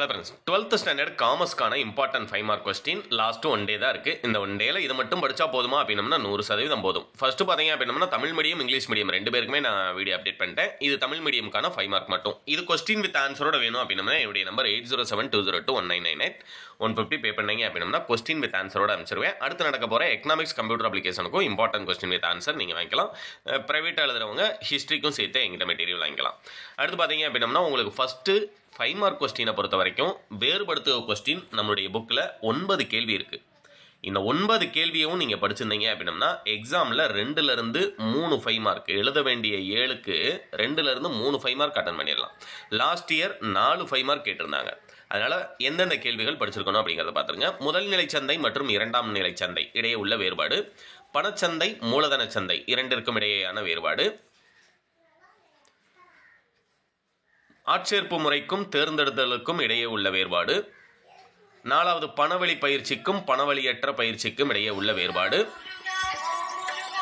Hello friends, 12th standard காமர்ஸ்க்கான important 5 mark question last one day தான் இருக்குது. இந்த ஒன் டேல இது மட்டும் படித்தா போதுமா அப்படின்னம்னா 100% போதும். ஃபர்ஸ்ட் பார்த்தீங்க அப்படின்னம்னா தமிழ் மீடியம் இங்கிலீஷ் மீடியம் ரெண்டு பேருக்குமே நான் வீடியோ அப்டேட் பண்ணிட்டேன். இது தமிழ் மீடியம்க்கான 5 மார்க் மட்டும். இது கொஸ்டின் வித் ஆன்சரோட வேணும் அப்படின்னா என்னுடைய நம்பர் 8072021998 150 பே பண்ணீங்க அப்படின்னா கொஸ்டின் வித் ஆன்சரோட அனுப்பிச்சிருவேன். அடுத்து நடக்க போகிற எக்கனாமிக்ஸ் கம்ப்யூட்டர் அப்ளிகேஷனுக்கும் இம்பார்ட்டன்ட் கொஸ்டின் வித் ஆன்சர் நீங்கள் வாங்கிக்கலாம். ப்ரைவேட்டாக எழுதுறவங்க ஹிஸ்ட்ரிக்கும் சேர்த்து எங்கிட்ட மெட்டீரியல் வாங்கிக்கலாம். அடுத்து பார்த்தீங்க அப்படின்னா உங்களுக்கு ஃபஸ்ட்டு 5 மார்க் கொஸ்டினை பொறுத்த வரைக்கும் வேறுபடுத்துக கொஸ்டின் நம்மளுடைய புக்கில் 9 கேள்வி இருக்குது. இந்த 9 கேள்வியும் நீங்கள் படிச்சிருந்தீங்க அப்படின்னா எக்ஸாமில் 2லேருந்து 3 5 மார்க் எழுத வேண்டிய 7க்கு 2லேருந்து 3 5 மார்க் அட்டன் பண்ணிடலாம். லாஸ்ட் இயர் 4 5 மார்க் கேட்டிருந்தாங்க. அதனால் எந்தெந்த கேள்விகள் படிச்சிருக்கணும் அப்படிங்கிறத பார்த்துருங்க. முதல் நிலை சந்தை மற்றும் இரண்டாம் நிலை சந்தை இடையே உள்ள வேறுபாடு, பணச்சந்தை மூலதன சந்தை இரண்டிற்கும் இடையேயான வேறுபாடு, ஆட்சேர்ப்பு முறைக்கும் தேர்ந்தெடுத்தலுக்கும் இடையே உள்ள வேறுபாடு, 4வது பணவழி பயிற்சிக்கும் பணவழியற்ற பயிற்சிக்கும் இடையே உள்ள வேறுபாடு,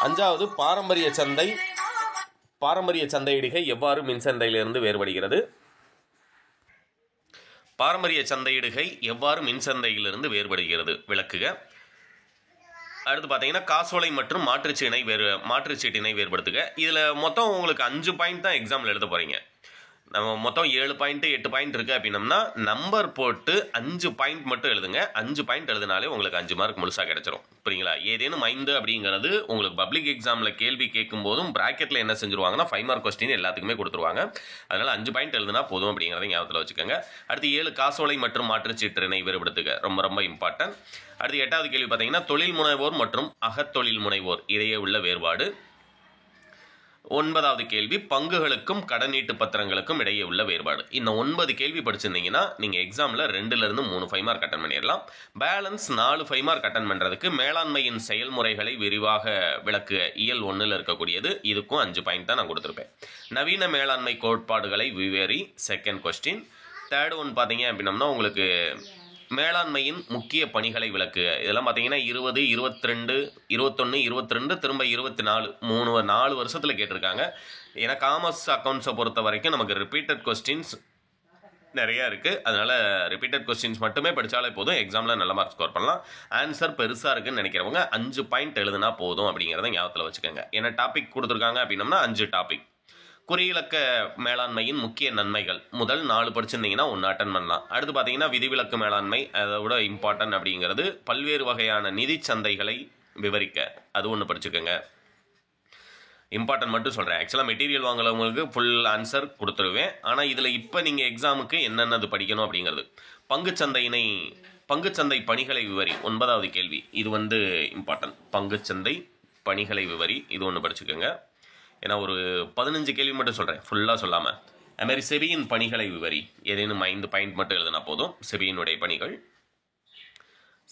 5வது பாரம்பரிய சந்தையிடுகை எவ்வாறு மின்சந்தையிலிருந்து வேறுபடுகிறது, பாரம்பரிய சந்தையிடுகை எவ்வாறு மின்சந்தையிலிருந்து வேறுபடுகிறது விளக்குக. அடுத்து பார்த்தீங்கன்னா காசோலை மற்றும் மாற்றுச்சீட்டினை வேறுபடுத்துக. இதில் மொத்தம் உங்களுக்கு 5 பாயிண்ட் தான் எக்ஸாமில் எழுத போகிறீங்க. நம்ம மொத்தம் 7 பாயிண்ட் 8 பாயிண்ட் இருக்குது அப்படின்னம்னா நம்பர் போட்டு 5 பாயிண்ட் மட்டும் எழுதுங்க. 5 பாயிண்ட் எழுதினாலே உங்களுக்கு 5 மார்க் முழுசாக கிடைச்சிரும். புரியுங்களா? ஏதேனும் 5 அப்படிங்கிறது உங்களுக்கு பப்ளிக் எக்ஸாமில் கேள்வி கேட்கும் போதும் ப்ராக்கெட்டில் என்ன செஞ்சுருவாங்கன்னா 5 மார்க் கொஸ்டின் எல்லாத்துக்குமே கொடுத்துருவாங்க. அதனால் 5 பாயிண்ட் எழுதுனா போதும் அப்படிங்கிறத ஞாபகத்தில் வச்சுக்கோங்க. அடுத்து 7 காசோலை மற்றும் மாற்றுச்சீட்டினை வேறுபடுத்துக, ரொம்ப ரொம்ப இம்பார்ட்டன்ட். அடுத்து 8வது கேள்வி பார்த்தீங்கன்னா தொழில் முனைவோர் மற்றும் அகத்தொழில் முனைவோர் இடையே உள்ள வேறுபாடு. 9வது கேள்வி பங்குகளுக்கும் கடனீட்டு பத்திரங்களுக்கும் இடையே உள்ள வேறுபாடு. இந்த 9 கேள்வி படிச்சிருந்தீங்கன்னா நீங்கள் எக்ஸாமில் 2லேருந்து 3 5 மார்க் அட்டன் பண்ணிடலாம். பேலன்ஸ் 4 5 மார்க் அட்டன் பண்ணுறதுக்கு மேலாண்மையின் செயல்முறைகளை விரிவாக விளக்குக இயல் 1ல் இருக்கக்கூடியது. இதுக்கும் 5 பாயிண்ட் தான் நான் கொடுத்துருப்பேன். நவீன மேலாண்மை கோட்பாடுகளை விவரி செகண்ட் கொஸ்டின். தேர்ட் ஒன் பார்த்தீங்க அப்படின்னம்னா உங்களுக்கு மேலாண்மையின் முக்கிய பணிகளை விளக்குக. இதெல்லாம் பார்த்தீங்கன்னா 20 22 21 22 திரும்ப 24 4 வருஷத்தில் கேட்டிருக்காங்க. ஏன்னா காமர்ஸ் அக்கௌண்ட்ஸை பொறுத்த வரைக்கும் நமக்கு ரிப்பீட்டட் கொஸ்டின்ஸ் நிறையா இருக்குது. அதனால் ரிப்பீட்டட் கொஸ்டின்ஸ் மட்டுமே படித்தாலே போதும், எக்ஸாமில் நல்ல மார்க் ஸ்கோர் பண்ணலாம். ஆன்சர் பெருசாக இருக்குன்னு நினைக்கிறவங்க 5 பாயிண்ட் எழுதுனா போதும் அப்படிங்கிறத ஞாபகத்தில் வச்சுக்கோங்க. ஏன்னா டாபிக் கொடுத்துருக்காங்க அப்படின்னம்னா 5 டாபிக். குறியிலக்க மேலாண்மையின் முக்கிய நன்மைகள் முதல் 4 படிச்சிருந்தீங்கன்னா 1 அட்டன் பண்ணலாம். அடுத்து பார்த்தீங்கன்னா விதிவிலக்கு மேலாண்மை, அதை விட இம்பார்ட்டன்ட் அப்படிங்கிறது பல்வேறு வகையான நிதி சந்தைகளை விவரிக்க, அது ஒன்று படிச்சுக்கோங்க. இம்பார்ட்டன்ட் மட்டும் சொல்கிறேன். ஆக்சுவலாக மெட்டீரியல் வாங்குறவங்களுக்கு ஃபுல் ஆன்சர் கொடுத்துருவேன். ஆனால் இதில் இப்போ நீங்கள் எக்ஸாமுக்கு என்னென்னது படிக்கணும் அப்படிங்கிறது. பங்குச்சந்தை பணிகளை விவரி 9வது கேள்வி. இது இம்பார்ட்டன்ட். பங்குச்சந்தை பணிகளை விவரி, இது ஒன்று படிச்சுக்கோங்க. ஏன்னா ஒரு 15 கேள்வி மட்டும் சொல்கிறேன், ஃபுல்லாக சொல்லாமல். அதுமாதிரி செபியின் பணிகளை விவரி, ஏதேனும் 5 பாயிண்ட் மட்டும் எழுதினா போதும். செபியினுடைய பணிகள்,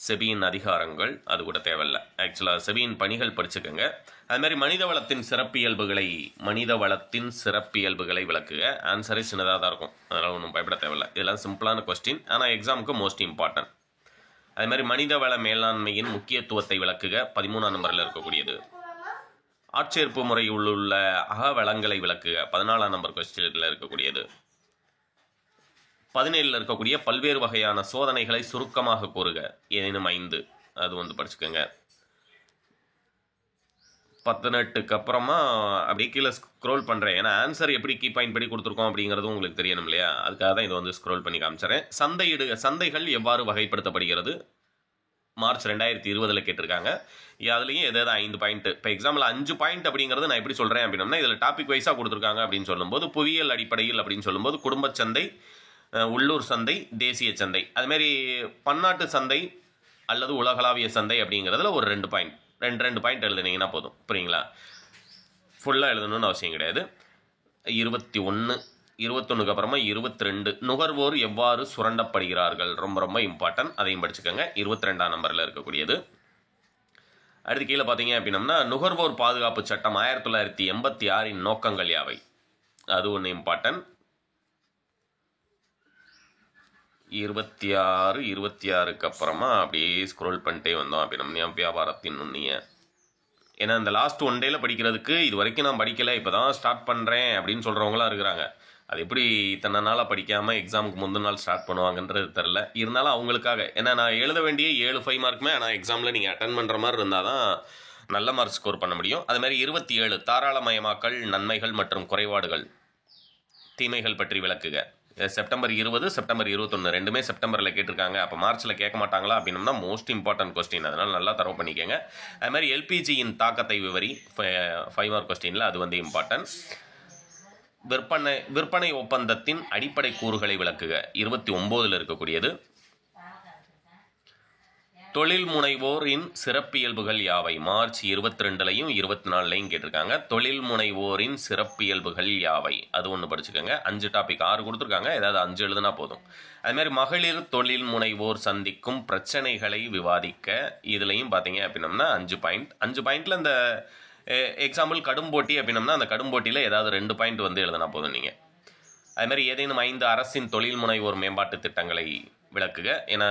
செபியின் அதிகாரங்கள், அது கூட தேவையில்லை. ஆக்சுவலாக செபியின் பணிகள் படிச்சுக்கோங்க. அதுமாதிரி மனித வளத்தின் சிறப்பியல்புகளை விளக்குக. ஆன்சரே சின்னதாக தான் இருக்கும், அதனால் ஒன்றும் பயப்பட தேவையில்லை. இதெல்லாம் சிம்பிளான கொஸ்டின், ஆனால் எக்ஸாமுக்கு மோஸ்ட் இம்பார்ட்டன்ட். அதுமாதிரி மனித வள மேலாண்மையின் முக்கியத்துவத்தை விளக்குக 13ஆம் நம்பரில் இருக்கக்கூடியது. ஆட்சேர்ப்பு முறையில் உள்ள அகவளங்களை விளக்குக 14ஆம் நம்பர் கொஸ்டினில் இருக்கக்கூடியது. 17ல் இருக்கக்கூடிய பல்வேறு வகையான சோதனைகளை சுருக்கமாக கூறுக, ஏதேனும் 5, அது படிச்சுக்கோங்க. 18க்கு அப்புறமா அப்படியே கீழே ஸ்க்ரோல் பண்ணுறேன். ஏன்னா ஆன்சர் எப்படி கீ பாயிண்ட் படி கொடுத்துருக்கோம் அப்படிங்கிறதும் உங்களுக்கு தெரியணும் இல்லையா? அதுக்காக தான் இது ஸ்க்ரோல் பண்ணி காமிச்சிடறேன். சந்தைகள் எவ்வாறு வகைப்படுத்தப்படுகிறது மார்ச் 2020 கேட்டிருக்காங்க. அதுலேயும் எதாவது 5 பாயிண்ட். இப்போ எக்ஸாம்பிள் 5 பாயிண்ட் அப்படிங்கிறது நான் எப்படி சொல்கிறேன் அப்படின்னா இதில் டாபிக் வைஸாக கொடுத்துருக்காங்க அப்படின்னு சொல்லும்போது புவியியல் அடிப்படையில் அப்படின்னு சொல்லும்போது குடும்ப சந்தை, உள்ளூர் சந்தை, தேசிய சந்தை, அதுமாரி பன்னாட்டு சந்தை அல்லது உலகளாவிய சந்தை அப்படிங்கிறதுல ஒரு 2 பாயிண்ட் 2 பாயிண்ட் எழுதுனீங்கன்னா போதும். புரியுங்களா? ஃபுல்லாக எழுதணும்னு அவசியம் கிடையாது. 21க்கு அப்புறமா 22 நுகர்வோர் எவ்வாறு சுரண்டப்படுகிறார்கள், ரொம்ப ரொம்ப இம்பார்ட்டன்ட். அதையும் படிச்சுக்கோங்க. 22ஆம் நம்பரில் இருக்கக்கூடியது. அடுத்து கீழே பார்த்தீங்க அப்படின்னம்னா நுகர்வோர் பாதுகாப்பு சட்டம் 1986 நோக்கங்கள் யாவை, அது ஒன்று இம்பார்ட்டன்ட். 26க்கு அப்புறமா அப்படியே ஸ்க்ரோல் பண்ணிட்டே வந்தோம் அப்படின்னா வியாபாரத்தின் நுண்ணிய. ஏன்னா இந்த லாஸ்ட் ஒன் டேல படிக்கிறதுக்கு இது வரைக்கும் நான் படிக்கலை, இப்போ தான் ஸ்டார்ட் பண்ணுறேன் அப்படின்னு சொல்கிறவங்களாம் இருக்கிறாங்க. அது எப்படி இத்தனை நாளாக படிக்காமல் எக்ஸாமுக்கு முந்தின நாள் ஸ்டார்ட் பண்ணுவாங்கன்றது தெரில. இருந்தாலும் அவங்களுக்காக, ஏன்னா நான் எழுத வேண்டிய 7 5 மார்க்குமே ஆனால் எக்ஸாமில் நீங்கள் அட்டன் பண்ணுற மாதிரி இருந்தால் தான் நல்ல மார்க் ஸ்கோர் பண்ண முடியும். அதுமாதிரி 27 தாராளமயமாக்கல் நன்மைகள் மற்றும் குறைபாடுகள் தீமைகள் பற்றி விளக்குக. செப்டம்பர் 20 செப்டம்பர் 21 ரெண்டுமே செப்டம்பரில் கேட்டிருக்காங்க. அப்போ மார்ச்சில் கேட்க மாட்டாங்களா அப்படின்னா மோஸ்ட் இம்பார்ட்டன்ட் கொஸ்டின், அதனால் நல்லா தரவு பண்ணிக்கோங்க. அதுமாதிரி எல்பிஜியின் தாக்கத்தை விவரி 5 மார்க் கொஸ்டினில் அது வந்து இம்பார்ட்டன்ட். விற்பனை ஒப்பந்தத்தின் அடிப்படை கூறுகளை விளக்குக 29 இருக்கக்கூடியது. தொழில் முனைவோரின் சிறப்பியல்புகள் யாவை மார்ச் 22லையும் 24லையும் கேட்டிருக்காங்க. தொழில் முனைவோரின் சிறப்பியல்புகள் யாவை அது ஒன்று படிச்சுக்கோங்க. 5 டாபிக் 6 கொடுத்துருக்காங்க, ஏதாவது 5 எழுதுனா போதும். அதுமாதிரி மகளிர் தொழில் முனைவோர் சந்திக்கும் பிரச்சனைகளை விவாதிக்க, இதுலையும் பார்த்தீங்க அப்படின்னம்னா 5 பாயிண்ட். 5 பாயிண்டில் இந்த எக்ஸாம்பிள் கடும் போட்டி அப்படின்னம்னா அந்த கடும் போட்டியில் ஏதாவது 2 பாயிண்ட் வந்து எழுதினா போதும் நீங்கள். அதுமாதிரி ஏதேனும் 5 அரசின் தொழில் முனைவோர் மேம்பாட்டு திட்டங்களை விளக்குக. ஏன்னா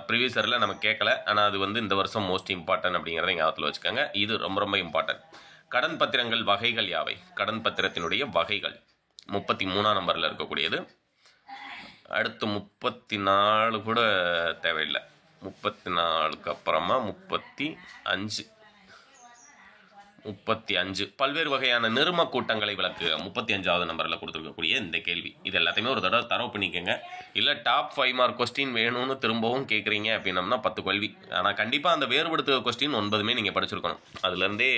ப்ரீவியஸரில் நமக்கு கேட்கல, ஆனால் அது வந்து இந்த வருஷம் மோஸ்ட் இம்பார்ட்டன்ட் அப்படிங்கிறத ஞாபகத்தில் வச்சுக்கோங்க. இது ரொம்ப ரொம்ப இம்பார்ட்டன்ட். கடன் பத்திரங்கள் வகைகள் யாவை? கடன் பத்திரத்தினுடைய வகைகள் 33ஆம் நம்பரில் இருக்கக்கூடியது. அடுத்து 34 கூட தேவையில்லை. 34க்கு அப்புறமா 35 பல்வேறு வகையான நிறும கூட்டங்களை விளக்கு 35வது நம்பரில் கொடுத்துருக்கக்கூடிய இந்த கேள்வி. இது எல்லாத்தையுமே ஒரு தடவை தரவு பண்ணிக்கோங்க. இல்லை டாப் 5 மார்க் கொஸ்டின் வேணும்னு திரும்பவும் கேட்குறீங்க அப்படின்னம்னா 10 கேள்வி. ஆனால் கண்டிப்பாக அந்த வேறுபடுத்துகிற கொஸ்டின் 9மே நீங்கள் படிச்சிருக்கணும். அதுலேருந்தே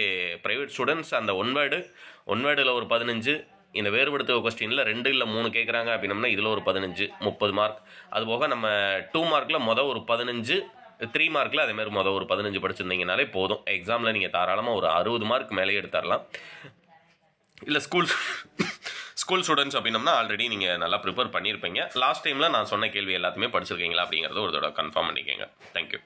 ப்ரைவேட் ஸ்டூடெண்ட்ஸ் அந்த ஒன்வேர்டில் ஒரு 15, இந்த வேறுபடுத்துகிற கொஸ்டினில் 2 இல்லை 3 கேட்குறாங்க அப்படின்னம்னா இதில் ஒரு 15 30 மார்க். அதுபோக நம்ம 2 மார்க்கில் ஒரு 15, 3 மார்க்கில் அதேமாதிரி ஒரு 15 படிச்சிருந்தீங்கனாலே போதும். எக்ஸாமில் நீங்கள் தாராளமாக ஒரு 60 மார்க் மேலே எடுத்துடலாம். இல்லை ஸ்கூல் ஸ்டூடெண்ட்ஸ் அப்படின்னம்னா ஆல்ரெடி நீங்கள் நல்லா ப்ரிப்பேர் பண்ணியிருப்பீங்க. லாஸ்ட் டைமில் நான் சொன்ன கேள்வி எல்லாத்தையுமே படிச்சிருக்கீங்களா அப்படிங்கிறத ஒரு தடவை கன்ஃபார்ம் பண்ணிக்கோங்க. தேங்க்யூ.